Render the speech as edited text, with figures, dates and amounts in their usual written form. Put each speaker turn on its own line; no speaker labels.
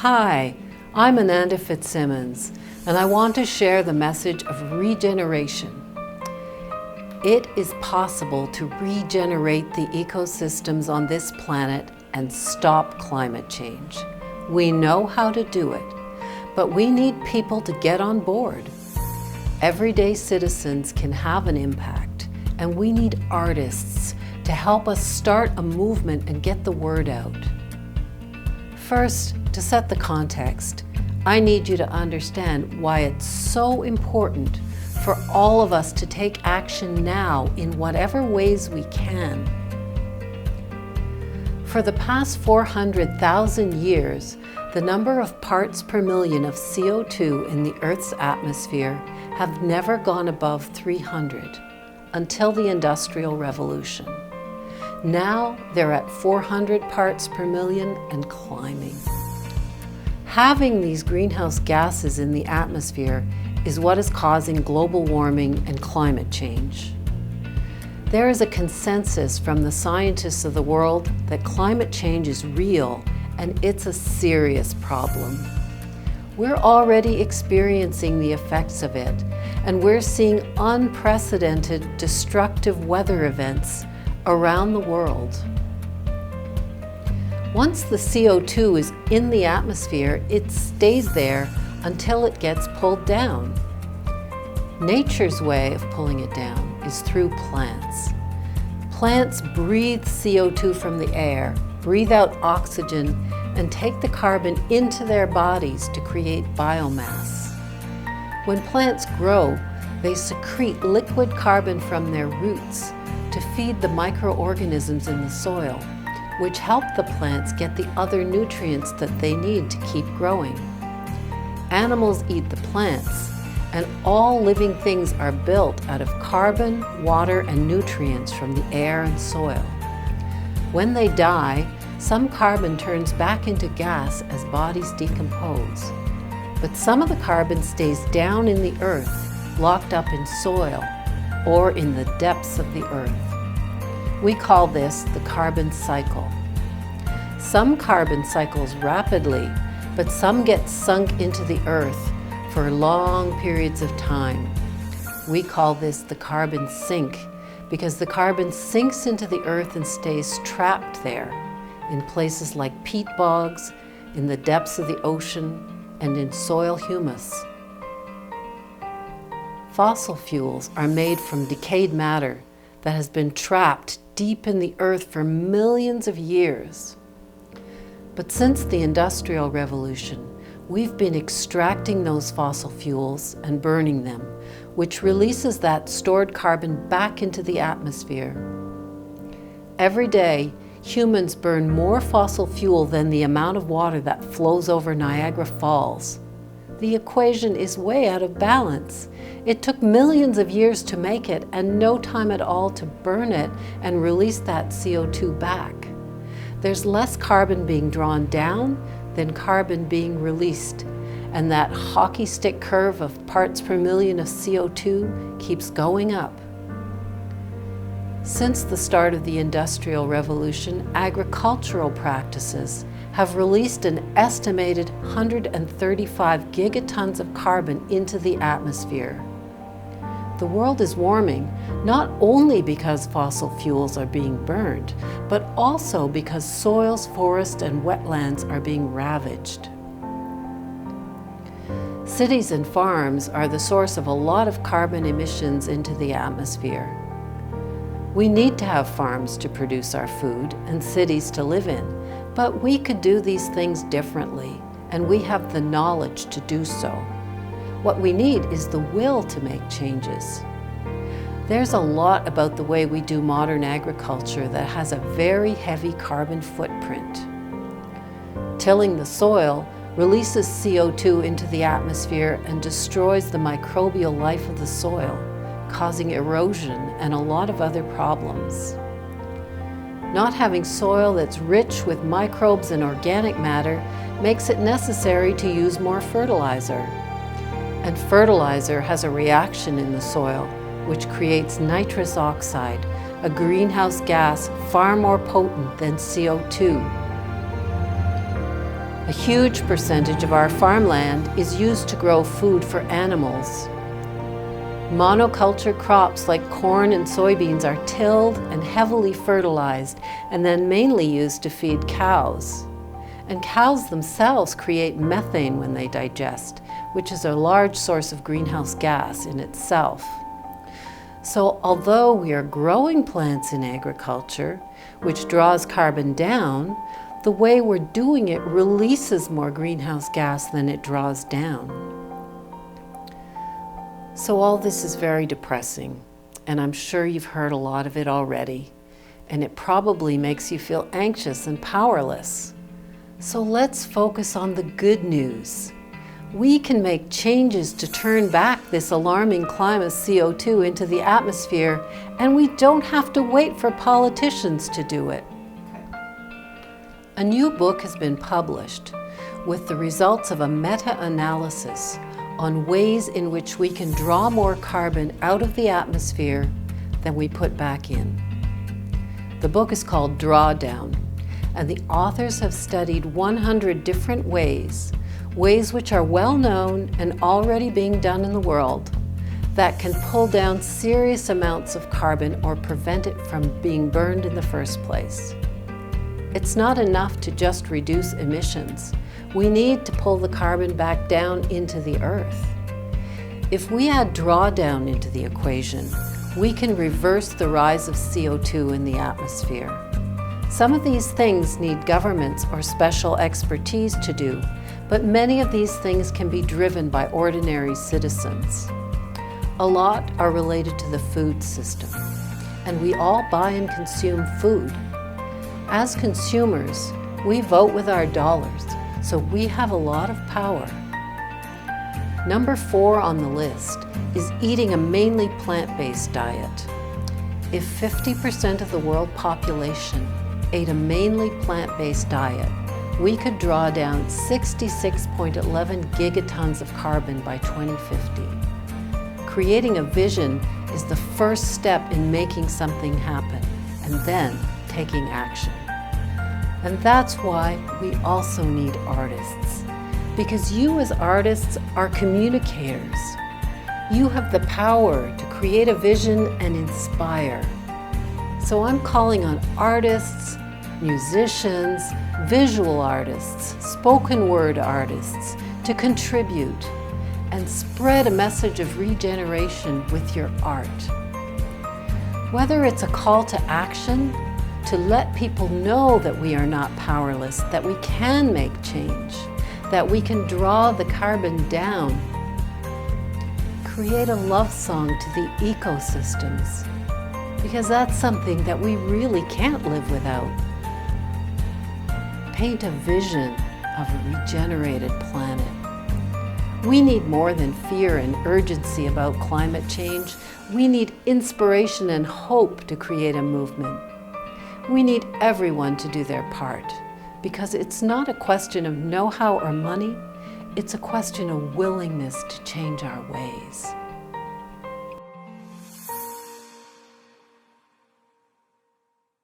Hi, I'm Ananda Fitzsimmons, and I want to share the message of regeneration. It is possible to regenerate the ecosystems on this planet and stop climate change. We know how to do it, but we need people to get on board. Everyday citizens can have an impact, and we need artists to help us start a movement and get the word out. First, to set the context, I need you to understand why it's so important for all of us to take action now in whatever ways we can. For the past 400,000 years, the number of parts per million of CO2 in the Earth's atmosphere have never gone above 300 until the Industrial Revolution. Now they're at 400 parts per million and climbing. Having these greenhouse gases in the atmosphere is what is causing global warming and climate change. There is a consensus from the scientists of the world that climate change is real and it's a serious problem. We're already experiencing the effects of it, and we're seeing unprecedented destructive weather events around the world. Once the CO2 is in the atmosphere, it stays there until it gets pulled down. Nature's way of pulling it down is through plants. Plants breathe CO2 from the air, breathe out oxygen, and take the carbon into their bodies to create biomass. When plants grow, they secrete liquid carbon from their roots to feed the microorganisms in the soil, which help the plants get the other nutrients that they need to keep growing. Animals eat the plants, and all living things are built out of carbon, water, and nutrients from the air and soil. When they die, some carbon turns back into gas as bodies decompose, but some of the carbon stays down in the earth, locked up in soil, or in the depths of the earth. We call this the carbon cycle. Some carbon cycles rapidly, but some get sunk into the earth for long periods of time. We call this the carbon sink because the carbon sinks into the earth and stays trapped there in places like peat bogs, in the depths of the ocean, and in soil humus. Fossil fuels are made from decayed matter that has been trapped deep in the earth for millions of years. But since the Industrial Revolution, we've been extracting those fossil fuels and burning them, which releases that stored carbon back into the atmosphere. Every day, humans burn more fossil fuel than the amount of water that flows over Niagara Falls. The equation is way out of balance. It took millions of years to make it and no time at all to burn it and release that CO2 back. There's less carbon being drawn down than carbon being released, and that hockey stick curve of parts per million of CO2 keeps going up. Since the start of the Industrial Revolution, agricultural practices have released an estimated 135 gigatons of carbon into the atmosphere. The world is warming not only because fossil fuels are being burned, but also because soils, forests, and wetlands are being ravaged. Cities and farms are the source of a lot of carbon emissions into the atmosphere. We need to have farms to produce our food and cities to live in, but we could do these things differently, and we have the knowledge to do so. What we need is the will to make changes. There's a lot about the way we do modern agriculture that has a very heavy carbon footprint. Tilling the soil releases CO2 into the atmosphere and destroys the microbial life of the soil, causing erosion and a lot of other problems. Not having soil that's rich with microbes and organic matter makes it necessary to use more fertilizer. And fertilizer has a reaction in the soil which creates nitrous oxide, a greenhouse gas far more potent than CO2. A huge percentage of our farmland is used to grow food for animals. Monoculture crops like corn and soybeans are tilled and heavily fertilized and then mainly used to feed cows. And cows themselves create methane when they digest, which is a large source of greenhouse gas in itself. So although we are growing plants in agriculture, which draws carbon down, the way we're doing it releases more greenhouse gas than it draws down. So all this is very depressing, and I'm sure you've heard a lot of it already, and it probably makes you feel anxious and powerless. So let's focus on the good news. We can make changes to turn back this alarming climb of CO2 into the atmosphere, and we don't have to wait for politicians to do it. A new book has been published with the results of a meta-analysis on ways in which we can draw more carbon out of the atmosphere than we put back in. The book is called Drawdown, and the authors have studied 100 different ways which are well known and already being done in the world, that can pull down serious amounts of carbon or prevent it from being burned in the first place. It's not enough to just reduce emissions. We need to pull the carbon back down into the earth. If we add drawdown into the equation, we can reverse the rise of CO2 in the atmosphere. Some of these things need governments or special expertise to do, but many of these things can be driven by ordinary citizens. A lot are related to the food system, and we all buy and consume food. As consumers, we vote with our dollars, so we have a lot of power. Number 4 on the list is eating a mainly plant-based diet. If 50% of the world population ate a mainly plant-based diet, we could draw down 66.11 gigatons of carbon by 2050. Creating a vision is the first step in making something happen, and then taking action. And that's why we also need artists, because you as artists are communicators. You have the power to create a vision and inspire. So I'm calling on artists, musicians, visual artists, spoken word artists to contribute and spread a message of regeneration with your art. Whether it's a call to action, to let people know that we are not powerless, that we can make change, that we can draw the carbon down. Create a love song to the ecosystems, because that's something that we really can't live without. Paint a vision of a regenerated planet. We need more than fear and urgency about climate change. We need inspiration and hope to create a movement. We need everyone to do their part, because it's not a question of know-how or money, it's a question of willingness to change our ways.